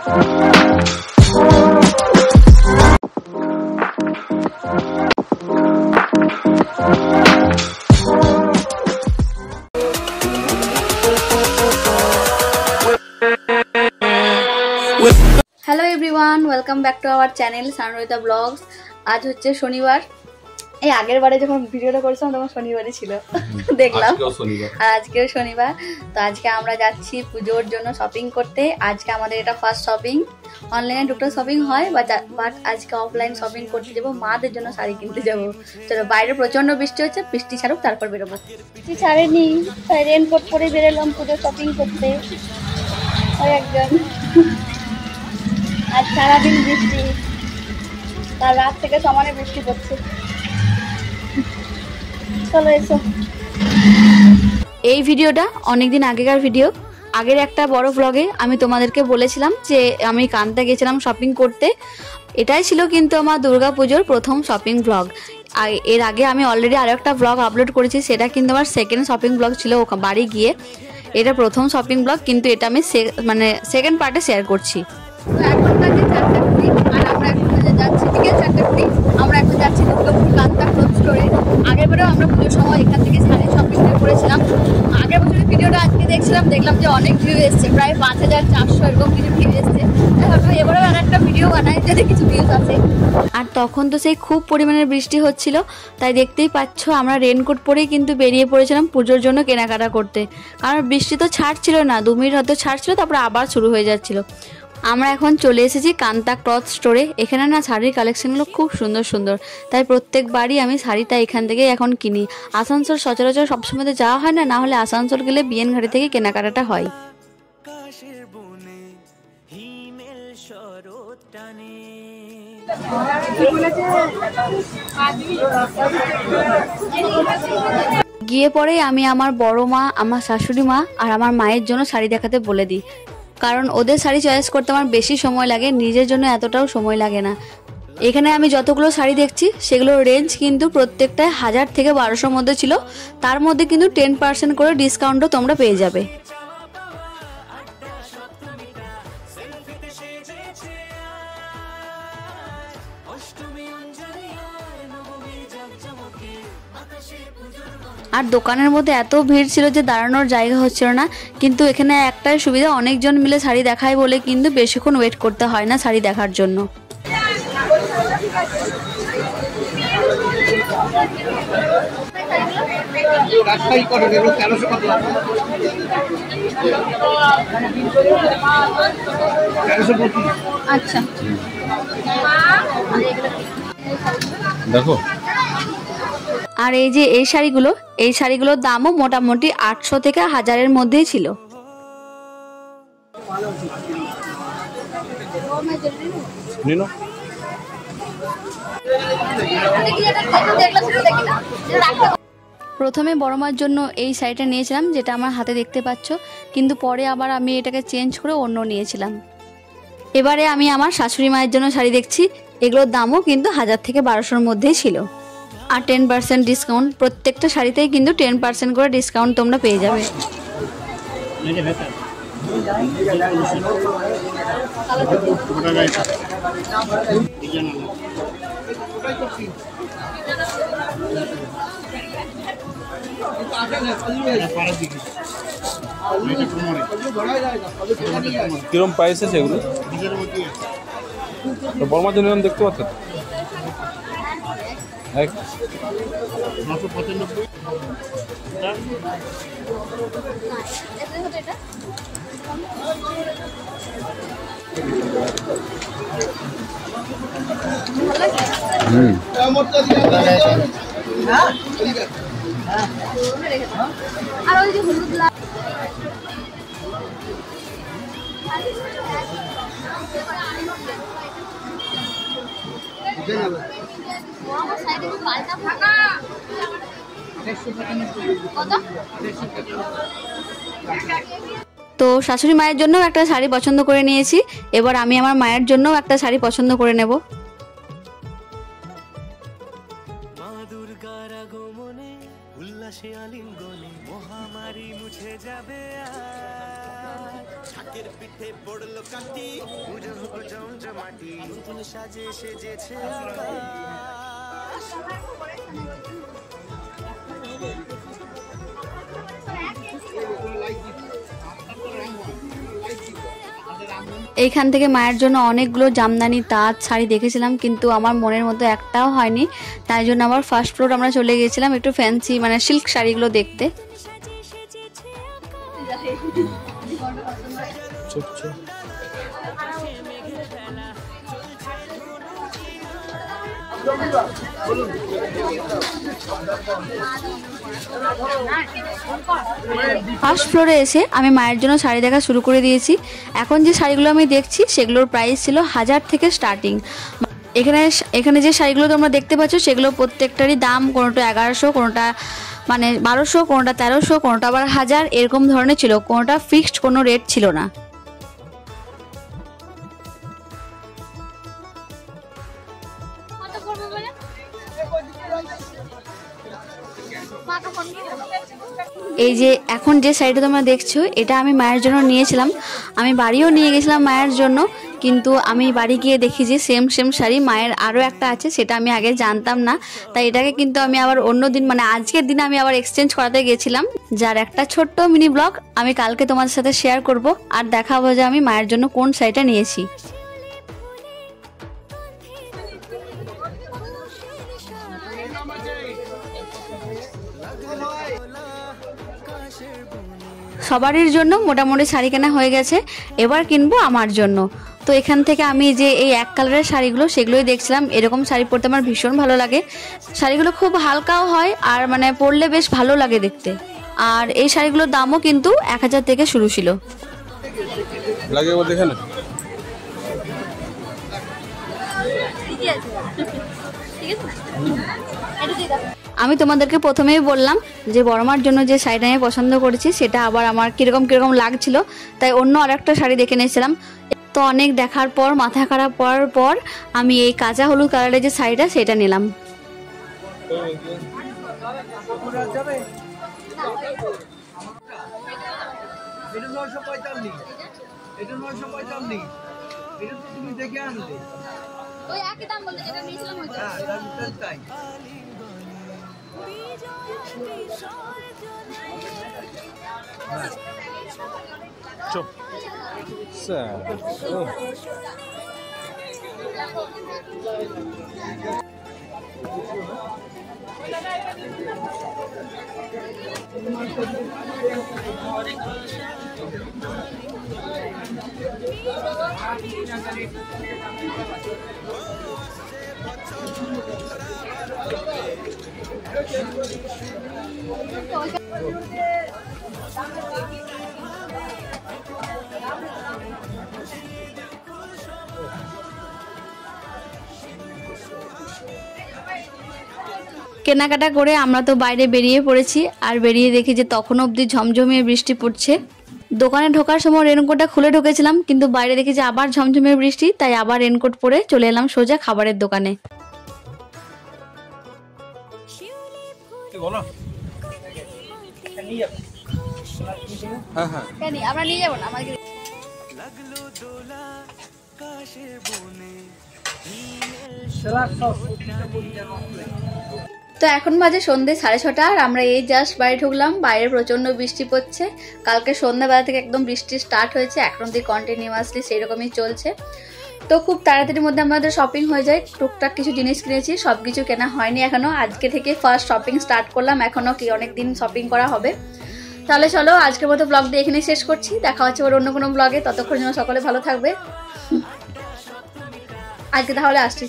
Hello everyone, welcome back to our channel Sanroyita blogs. আজ হচ্ছে শনিবার। এই আগের বারে যখন ভিডিওটা করেছিলাম তখন শনিবারই ছিল দেখলাম, আর আজকেও শনিবার। তো আজকে আমরা যাচ্ছি পুজোর জন্য শপিং করতে। আজকে আমাদের এটা ফার্স্ট শপিং। অনলাইনে টুকটাক শপিং হয়, বাট আজকে অফলাইন শপিং করতে যাবো, মাদের জন্য শাড়ি কিনতে যাবো। চলো, বাইরে প্রচন্ড বৃষ্টি হচ্ছে, বৃষ্টি ছাড়ুক তারপর বেরোবো। বৃষ্টি ছাড়েনি, তাই রেনকোট পরে বেরোলাম পুজো শপিং করতে। ওই একজন আজ সারাদিন বৃষ্টি, তার রাত থেকে সমানে বৃষ্টি পড়ছে। চলো এসো। এই ভিডিওটা অনেকদিন আগেকার ভিডিও। আগের একটা বড় ব্লগে আমি তোমাদেরকে বলেছিলাম যে আমি কানতে গেছিলাম শপিং করতে। এটাই ছিল কিন্তু আমার দুর্গাপুজোর প্রথম শপিং ব্লগ। আর এর আগে আমি অলরেডি আরও একটা ব্লগ আপলোড করেছি, সেটা কিন্তু আমার সেকেন্ড শপিং ব্লগ ছিল বাড়ি গিয়ে। এটা প্রথম শপিং ব্লগ, কিন্তু এটা আমি সেকেন্ড পার্টে শেয়ার করছি। এখন বাজে 4:20 আর আমরা এখন যাচ্ছি বিকেল 4:20। আমরা এখন যাচ্ছি দুর্গাপুর কান্তা ক্লথ স্টোরে। আগেরবারেও আমরা পুজোর সময় এখান থেকে শাড়ি শপিং করেছিলাম। আগের বছরের ভিডিওটা আজকে দেখছিলাম, দেখলাম যে অনেক ভিউ এসছে, প্রায় 5400 এরকম কিছু ভিউ এসছে। ভাবলাম এবারেও আর একটা ভিডিও বানাই যদি কিছু ভিউজ আসে। আর তখন তো সেই খুব পরিমাণের বৃষ্টি হচ্ছিল, তাই দেখতেই পাচ্ছ আমরা রেনকোট পরেই কিন্তু বেরিয়ে পড়েছিলাম পুজোর জন্য কেনাকাটা করতে। কারণ বৃষ্টি তো ছাড়ছিল না, 2 মিনিট হয়তো ছাড়ছিল, তারপরে আবার শুরু হয়ে যাচ্ছিল। আমরা এখন চলে এসেছি কান্তা ক্লথ স্টোরে। এখানে না শাড়ির কালেকশনগুলো খুব সুন্দর সুন্দর, তাই প্রত্যেকবারই আমি শাড়িটা এখান থেকেই এখন কিনি। আসানসোল সচরাচর সবসময় তো যাওয়া হয় না, না হলে আসানসোল গেলে বিএনঘাটি থেকে কেনাকাটাটা হয়। গিয়ে পরে আমি আমার বড় মা, আমার শাশুড়ি মা আর আমার মায়ের জন্য শাড়ি দেখাতে বলে দিই, কারণ ওদের শাড়ি চয়েস করতে আমার বেশি সময় লাগে, নিজের জন্য এতটাও সময় লাগে না। এখানে আমি যতগুলো শাড়ি দেখছি সেগুলোর রেঞ্জ কিন্তু প্রত্যেকটায় 1000 থেকে 1200 মধ্যে ছিল। তার মধ্যে কিন্তু 10% করে ডিসকাউন্টও তোমরা পেয়ে যাবে। আর দোকানের মধ্যে এত ভিড় ছিল যে দাঁড়ানোর জায়গা হচ্ছিল না, কিন্তু এখানে একটাই সুবিধা, অনেকজন মিলে শাড়ি দেখায় বলে কিন্তু বেশিক্ষণ ওয়েট করতে হয় না শাড়ি দেখার জন্য। আচ্ছা দেখো। আর এই যে এই শাড়িগুলোর দামও মোটামুটি 800 থেকে 1000-এর মধ্যেই ছিল। প্রথমে বড় মার জন্য এই শাড়িটা নিয়েছিলাম, যেটা আমার হাতে দেখতে পাচ্ছ, কিন্তু পরে আবার আমি এটাকে চেঞ্জ করে অন্য নিয়েছিলাম। এবারে আমি আমার শাশুড়ি মায়ের জন্য শাড়ি দেখছি। এগুলোর দামও কিন্তু 1000 থেকে 1200-এর মধ্যেই ছিল। আর 10% ডিসকাউন্ট, প্রত্যেকটা শাড়িতেই কিন্তু 10% করে ডিসকাউন্ট তোমরা পেয়ে যাবে। কিরম প্রাইস আছে এগুলো? বর্মার জন্য দেখতে পাচ্ছেন 995। আর ওই যে হলুদ লাল তো শাশুড়ি মায়ের জন্য একটা শাড়ি পছন্দ করে নিয়েছি। এবার আমি আমার মায়ের জন্য একটা শাড়ি পছন্দ করে নেব। মা দুর্গার আগমনে উল্লাসে আলিঙ্গনে মহামারী মুছে যাবে। এইখান থেকে মায়ের জন্য অনেকগুলো জামদানি তাঁত শাড়ি দেখেছিলাম, কিন্তু আমার মনের মতো একটাও হয়নি। তাই জন্য আবার ফার্স্ট ফ্লোর আমরা চলে গিয়েছিলাম একটু ফ্যান্সি মানে সিল্ক শাড়িগুলো দেখতে। ফার্স্ট ফ্লোরে এসে আমি মায়ের জন্য শাড়ি দেখা শুরু করে দিয়েছি। এখন যে শাড়িগুলো আমি দেখছি সেগুলোর প্রাইস ছিল 1000 থেকে স্টার্টিং। এখানে যে শাড়িগুলো তোমরা দেখতে পাচ্ছ সেগুলো প্রত্যেকটারই দাম কোনোটা 1100, কোনোটা মানে 1200, কোনোটা 1300, কোনোটা আবার 1000 এরকম ধরনের ছিল। কোনোটা ফিক্সড কোনো রেট ছিল না। এই যে এখন যে শাড়িটা তোমরা দেখছো এটা আমি মায়ের জন্য নিয়েছিলাম। আমি বাড়িও নিয়ে গেছিলাম মায়ের জন্য, কিন্তু আমি বাড়ি গিয়ে দেখি যে সেম শাড়ি মায়ের আরও একটা আছে, সেটা আমি আগে জানতাম না। তাই এটাকে কিন্তু আমি আবার অন্য দিন মানে আজকের দিনে আমি আবার এক্সচেঞ্জ করাতে গেছিলাম, যার একটা ছোট্ট মিনি ব্লগ আমি কালকে তোমাদের সাথে শেয়ার করব আর দেখাবো যে আমি মায়ের জন্য কোন শাড়িটা নিয়েছি। সবারই জন্য মোটামুটি শাড়ি কেনা হয়ে গেছে, এবার কিনবো আমার জন্য। তো এখান থেকে আমি যে এই এক কালারের শাড়িগুলো সেগুলোই দেখছিলাম। এরকম শাড়ি পরতে আমার ভীষণ ভালো লাগে। শাড়িগুলো খুব হালকাও হয় আর মানে পরলে বেশ ভালো লাগে দেখতে। আর এই শাড়িগুলোর দামও কিন্তু 1000 থেকে শুরু ছিল। আমি তোমাদেরকে প্রথমেই বললাম যে বড়মার জন্য যে শাড়িটা আমি পছন্দ করেছি সেটা আবার আমার কিরকম লাগছিল, তাই অন্য আরেকটা শাড়ি দেখে নিয়েছিলাম। তো অনেক দেখার পর মাথা খারাপ করার পর আমি এই কাঁচা হলুদ কালারের যে শাড়িটা সেটা নিলাম। কেনাকাটা করে আমরা তো বাইরে বেরিয়ে পড়েছি, আর বেরিয়ে দেখি যে তখন অবধি ঝমঝমিয়ে বৃষ্টি পড়ছে। দোকানে ঢোকার সময় রেনকোটটা খুলে ঢুকেছিলাম, কিন্তু বাইরে দেখি যে আবার ঝমঝমিয়ে বৃষ্টি, তাই আবার রেনকোট পরে চলে এলাম সোজা খাবারের দোকানে। আমরা নিয়ে যাবো না আমাকে। তো এখন বাজে সন্ধ্যে 6:30 আর আমরা এই জাস্ট বাড়ি ঢুকলাম। বাইরে প্রচন্ড বৃষ্টি পড়ছে। কালকে সন্ধ্যাবেলা থেকে একদম বৃষ্টি স্টার্ট হয়েছে, এখন অব্দি কন্টিনিউয়াসলি সেই রকমই চলছে। তো খুব তাড়াতাড়ির মধ্যে আমাদের শপিং হয়ে যায়। টুকটাক কিছু জিনিস কিনেছি, সব কিছু কেনা হয়নি এখনো। আজকে থেকে ফার্স্ট শপিং স্টার্ট করলাম, এখনো কি অনেক দিন শপিং করা হবে। তাহলে চলো আজকের মতো ব্লগটা এখানেই শেষ করছি। দেখা হচ্ছে ওর অন্য কোনো ব্লগে। ততক্ষণ যেন সকলে ভালো থাকবে। আজকে তাহলে আসছি।